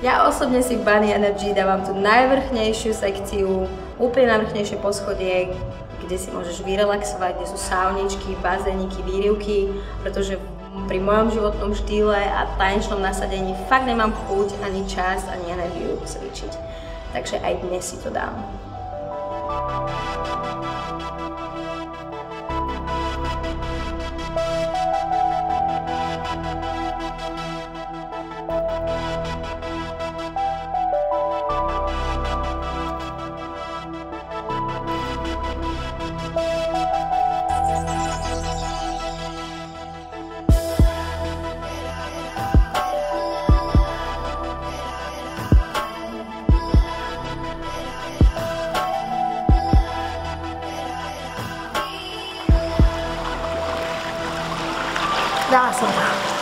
Ja osobne si v Bunny Energy dávam tú najvrchnejšiu sekciu, úplne najvrchnejšie poschodie, kde si môžeš vyrelaxovať, kde sú sauničky, bazéniky, výrivky, pretože pri mojom životnom štýle a tanečnom nasadení fakt nemám chuť, ani čas, ani energiu cvičiť. Takže aj dnes si to dám. Dala som to.